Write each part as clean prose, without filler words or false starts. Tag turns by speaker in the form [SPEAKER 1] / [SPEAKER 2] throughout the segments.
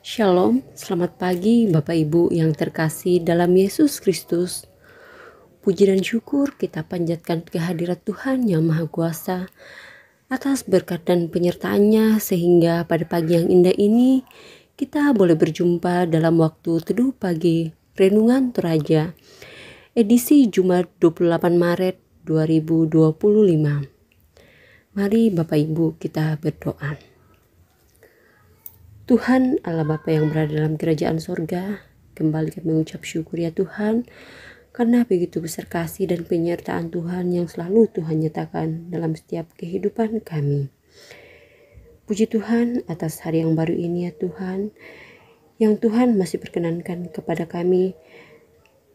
[SPEAKER 1] Shalom, selamat pagi Bapak Ibu yang terkasih dalam Yesus Kristus. Puji dan syukur kita panjatkan kehadirat Tuhan yang Maha Kuasa atas berkat dan penyertaan-Nya sehingga pada pagi yang indah ini kita boleh berjumpa dalam waktu teduh pagi Renungan Toraja edisi Jumat 28 Maret 2025. Mari Bapak Ibu kita berdoa. Tuhan Allah Bapa yang berada dalam kerajaan sorga, kembali kami mengucap syukur ya Tuhan, karena begitu besar kasih dan penyertaan Tuhan yang selalu Tuhan nyatakan dalam setiap kehidupan kami. Puji Tuhan atas hari yang baru ini ya Tuhan, yang Tuhan masih perkenankan kepada kami,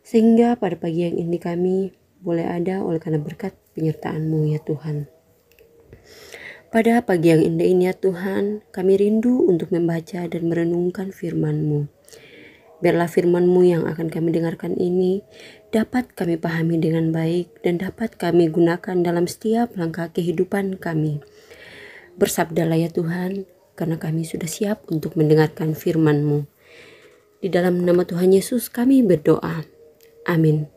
[SPEAKER 1] sehingga pada pagi yang ini kami boleh ada oleh karena berkat penyertaan-Mu ya Tuhan. Pada pagi yang indah ini ya Tuhan, kami rindu untuk membaca dan merenungkan firman-Mu. Biarlah firman-Mu yang akan kami dengarkan ini dapat kami pahami dengan baik dan dapat kami gunakan dalam setiap langkah kehidupan kami. Bersabdalah ya Tuhan, karena kami sudah siap untuk mendengarkan firman-Mu. Di dalam nama Tuhan Yesus kami berdoa. Amin.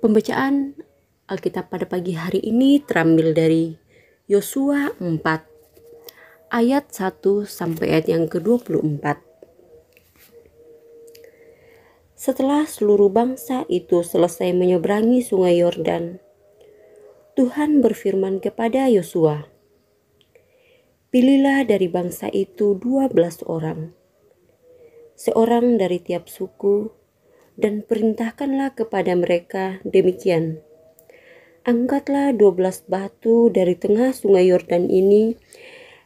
[SPEAKER 1] Pembacaan Alkitab pada pagi hari ini terambil dari Yosua 4 ayat 1 sampai ayat yang ke-24. Setelah seluruh bangsa itu selesai menyeberangi sungai Yordan, Tuhan berfirman kepada Yosua, "Pilihlah dari bangsa itu 12 orang, seorang dari tiap suku, dan perintahkanlah kepada mereka demikian. Angkatlah 12 batu dari tengah sungai Yordan ini,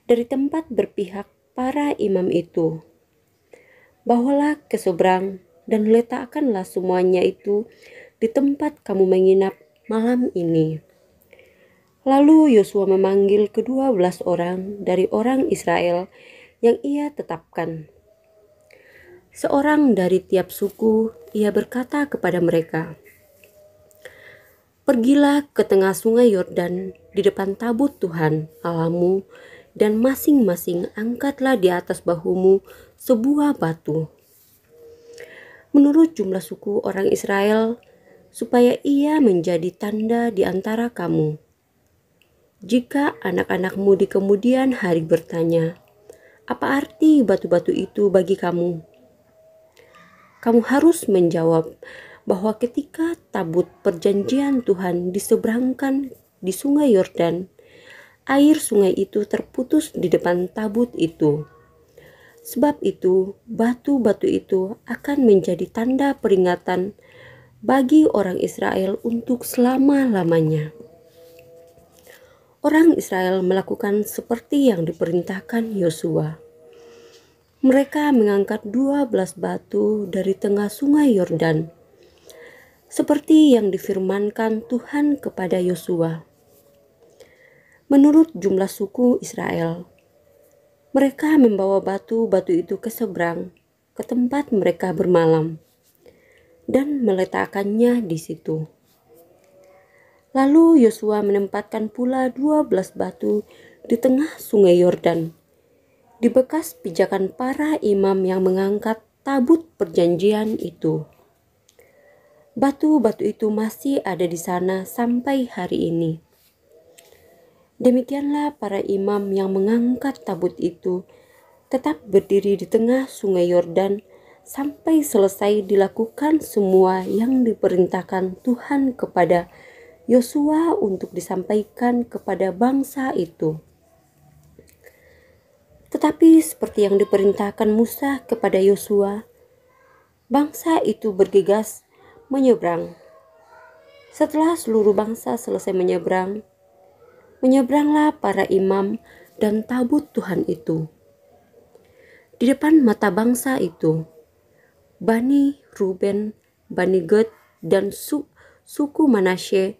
[SPEAKER 1] dari tempat berpihak para imam itu. Bawalah ke seberang dan letakkanlah semuanya itu di tempat kamu menginap malam ini." Lalu Yosua memanggil ke-12 orang dari orang Israel yang ia tetapkan. Seorang dari tiap suku, ia berkata kepada mereka, "Pergilah ke tengah sungai Yordan di depan tabut Tuhan Allahmu, dan masing-masing angkatlah di atas bahumu sebuah batu, menurut jumlah suku orang Israel, supaya ia menjadi tanda di antara kamu. Jika anak-anakmu di kemudian hari bertanya, 'Apa arti batu-batu itu bagi kamu?' kamu harus menjawab bahwa ketika tabut perjanjian Tuhan diseberangkan di sungai Yordan, air sungai itu terputus di depan tabut itu. Sebab itu, batu-batu itu akan menjadi tanda peringatan bagi orang Israel untuk selama-lamanya." Orang Israel melakukan seperti yang diperintahkan Yosua. Mereka mengangkat 12 batu dari tengah sungai Yordan, seperti yang difirmankan Tuhan kepada Yosua. Menurut jumlah suku Israel, mereka membawa batu-batu itu ke seberang, ke tempat mereka bermalam, dan meletakkannya di situ. Lalu Yosua menempatkan pula 12 batu di tengah sungai Yordan, di bekas pijakan para imam yang mengangkat tabut perjanjian itu. Batu-batu itu masih ada di sana sampai hari ini. Demikianlah para imam yang mengangkat tabut itu tetap berdiri di tengah sungai Yordan sampai selesai dilakukan semua yang diperintahkan Tuhan kepada Yosua untuk disampaikan kepada bangsa itu. Tetapi seperti yang diperintahkan Musa kepada Yosua, bangsa itu bergegas menyeberang. Setelah seluruh bangsa selesai menyeberang, menyeberanglah para imam dan tabut Tuhan itu. Di depan mata bangsa itu, Bani Ruben, Bani Gad, dan suku Manasye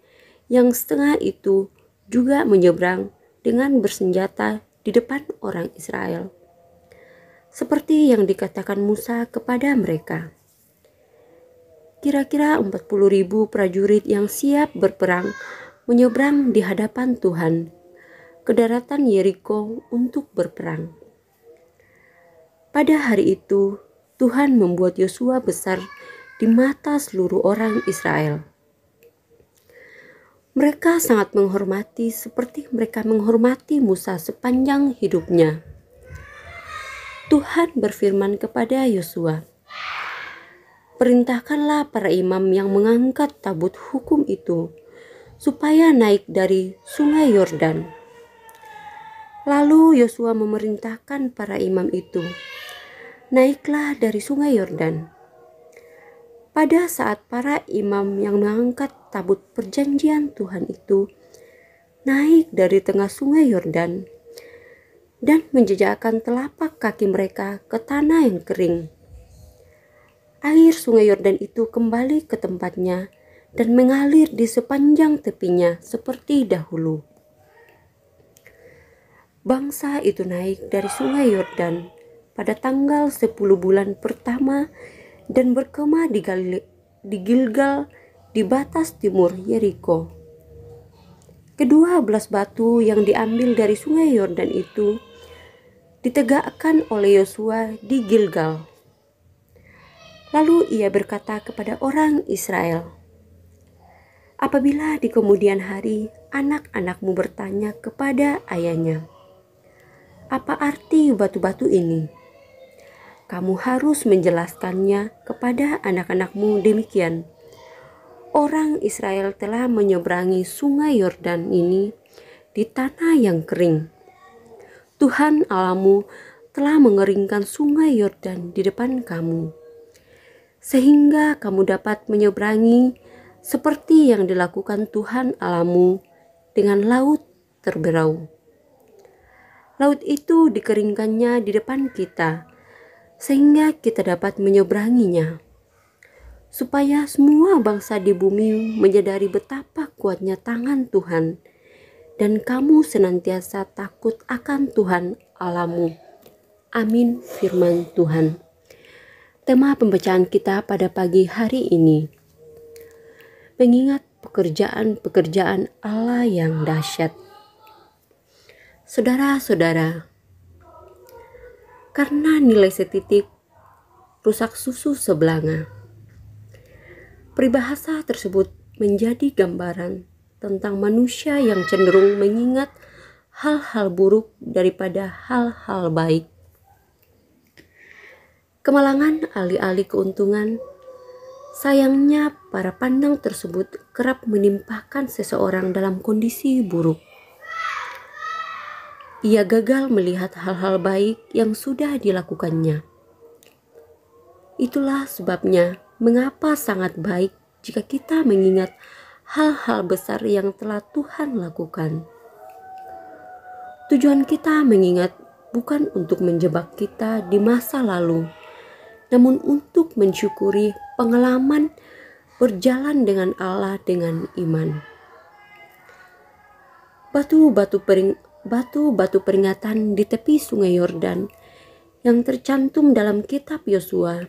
[SPEAKER 1] yang setengah itu juga menyeberang dengan bersenjata di depan orang Israel, seperti yang dikatakan Musa kepada mereka. Kira-kira 40.000 prajurit yang siap berperang menyeberang di hadapan Tuhan ke daratan Yeriko untuk berperang. Pada hari itu, Tuhan membuat Yosua besar di mata seluruh orang Israel. Mereka sangat menghormati seperti mereka menghormati Musa sepanjang hidupnya. Tuhan berfirman kepada Yosua, "Perintahkanlah para imam yang mengangkat tabut hukum itu, supaya naik dari sungai Yordan." Lalu Yosua memerintahkan para imam itu, "Naiklah dari sungai Yordan." Pada saat para imam yang mengangkat tabut perjanjian Tuhan itu naik dari tengah sungai Yordan dan menjejakkan telapak kaki mereka ke tanah yang kering, air sungai Yordan itu kembali ke tempatnya dan mengalir di sepanjang tepinya seperti dahulu. Bangsa itu naik dari sungai Yordan pada tanggal 10 bulan pertama dan berkemah di Gilgal di batas timur Yeriko. Kedua belas batu yang diambil dari sungai Yordan itu ditegakkan oleh Yosua di Gilgal. Lalu ia berkata kepada orang Israel, "Apabila di kemudian hari anak-anakmu bertanya kepada ayahnya, 'Apa arti batu-batu ini?' kamu harus menjelaskannya kepada anak-anakmu demikian. Orang Israel telah menyeberangi sungai Yordan ini di tanah yang kering. Tuhan Allahmu telah mengeringkan sungai Yordan di depan kamu, sehingga kamu dapat menyeberangi seperti yang dilakukan Tuhan Allahmu dengan laut terberau. Laut itu dikeringkannya di depan kita, sehingga kita dapat menyeberanginya, supaya semua bangsa di bumi menyadari betapa kuatnya tangan Tuhan, dan kamu senantiasa takut akan Tuhan Allahmu." Amin, firman Tuhan. Tema pembacaan kita pada pagi hari ini, mengingat pekerjaan-pekerjaan Allah yang dahsyat. Saudara-saudara, karena nilai setitik rusak susu sebelanga. Peribahasa tersebut menjadi gambaran tentang manusia yang cenderung mengingat hal-hal buruk daripada hal-hal baik. Kemalangan alih-alih keuntungan. Sayangnya para pandang tersebut kerap menimpakan seseorang dalam kondisi buruk. Ia gagal melihat hal-hal baik yang sudah dilakukannya. Itulah sebabnya mengapa sangat baik jika kita mengingat hal-hal besar yang telah Tuhan lakukan. Tujuan kita mengingat bukan untuk menjebak kita di masa lalu, namun untuk mensyukuri pengalaman berjalan dengan Allah dengan iman. Batu-batu peringatan di tepi sungai Yordan yang tercantum dalam kitab Yosua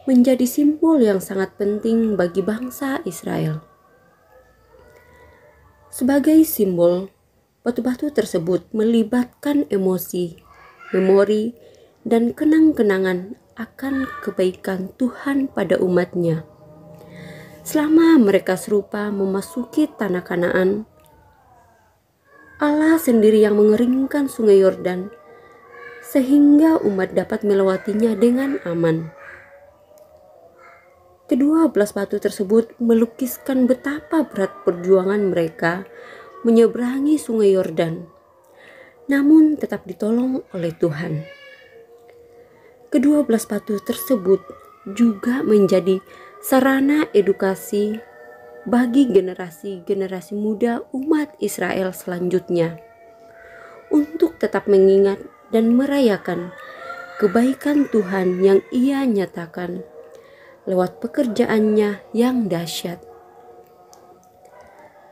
[SPEAKER 1] menjadi simbol yang sangat penting bagi bangsa Israel. Sebagai simbol, batu-batu tersebut melibatkan emosi, memori, dan kenang-kenangan akan kebaikan Tuhan pada umatnya. Selama mereka serupa memasuki tanah Kanaan, Allah sendiri yang mengeringkan sungai Yordan sehingga umat dapat melewatinya dengan aman. Kedua belas batu tersebut melukiskan betapa berat perjuangan mereka menyeberangi sungai Yordan, namun tetap ditolong oleh Tuhan. Kedua belas batu tersebut juga menjadi sarana edukasi bagi generasi-generasi muda umat Israel selanjutnya untuk tetap mengingat dan merayakan kebaikan Tuhan yang Ia nyatakan lewat pekerjaannya yang dahsyat.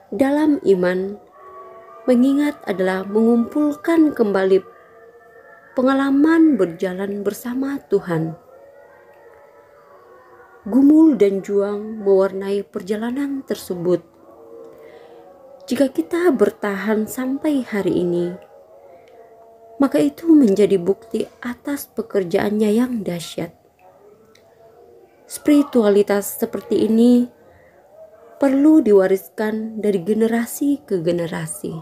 [SPEAKER 1] Dalam iman, mengingat adalah mengumpulkan kembali pengalaman berjalan bersama Tuhan. Gumul dan juang mewarnai perjalanan tersebut. Jika kita bertahan sampai hari ini, maka itu menjadi bukti atas pekerjaannya yang dahsyat. Spiritualitas seperti ini perlu diwariskan dari generasi ke generasi.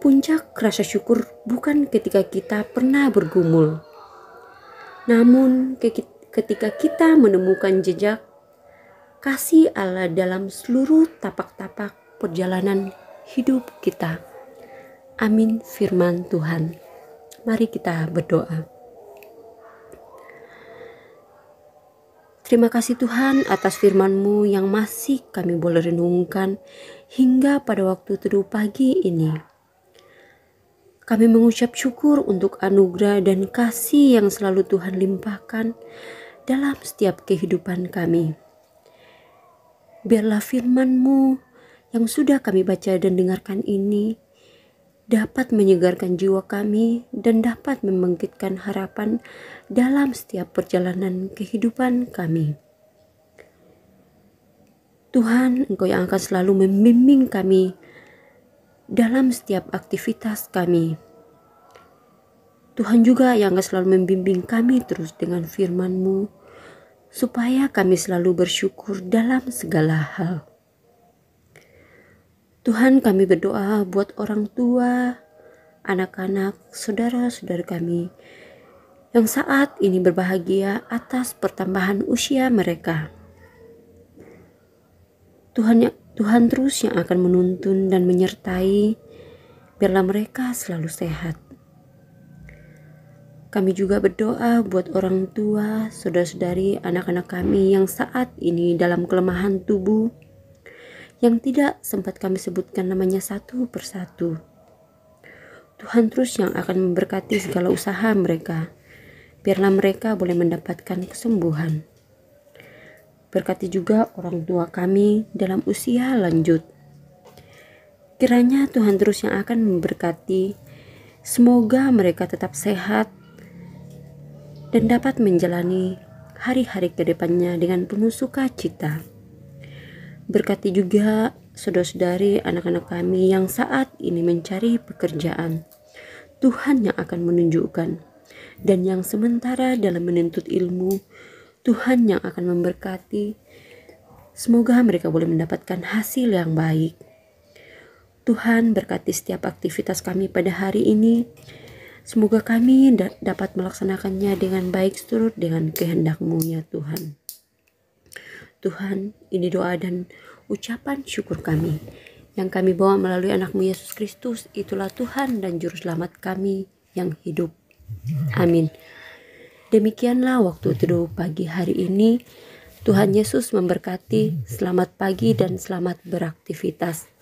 [SPEAKER 1] Puncak rasa syukur bukan ketika kita pernah bergumul, namun ketika kita menemukan jejak kasih Allah dalam seluruh tapak-tapak perjalanan hidup kita. Amin firman Tuhan. Mari kita berdoa. Terima kasih Tuhan atas firman-Mu yang masih kami boleh renungkan hingga pada waktu teduh pagi ini. Kami mengucap syukur untuk anugerah dan kasih yang selalu Tuhan limpahkan dalam setiap kehidupan kami. Biarlah firman-Mu yang sudah kami baca dan dengarkan ini dapat menyegarkan jiwa kami dan dapat membangkitkan harapan dalam setiap perjalanan kehidupan kami. Tuhan, Engkau yang akan selalu membimbing kami dalam setiap aktivitas kami. Tuhan juga yang akan selalu membimbing kami terus dengan firman-Mu, supaya kami selalu bersyukur dalam segala hal. Tuhan, kami berdoa buat orang tua, anak-anak, saudara-saudara kami yang saat ini berbahagia atas pertambahan usia mereka. Tuhan terus yang akan menuntun dan menyertai, biarlah mereka selalu sehat. Kami juga berdoa buat orang tua, saudara-saudari, anak-anak kami yang saat ini dalam kelemahan tubuh, yang tidak sempat kami sebutkan namanya satu persatu. Tuhan terus yang akan memberkati segala usaha mereka. Biarlah mereka boleh mendapatkan kesembuhan. Berkati juga orang tua kami dalam usia lanjut. Kiranya Tuhan terus yang akan memberkati. Semoga mereka tetap sehat dan dapat menjalani hari-hari ke depannya dengan penuh sukacita. Berkati juga saudara-saudari anak-anak kami yang saat ini mencari pekerjaan. Tuhan yang akan menunjukkan, dan yang sementara dalam menuntut ilmu, Tuhan yang akan memberkati. Semoga mereka boleh mendapatkan hasil yang baik. Tuhan berkati setiap aktivitas kami pada hari ini. Semoga kami dapat melaksanakannya dengan baik seturut dengan kehendak-Mu ya Tuhan. Tuhan, ini doa dan ucapan syukur kami yang kami bawa melalui anak-Mu Yesus Kristus. Itulah Tuhan dan Juru Selamat kami yang hidup. Amin. Demikianlah waktu teduh pagi hari ini. Tuhan Yesus memberkati. Selamat pagi dan selamat beraktivitas.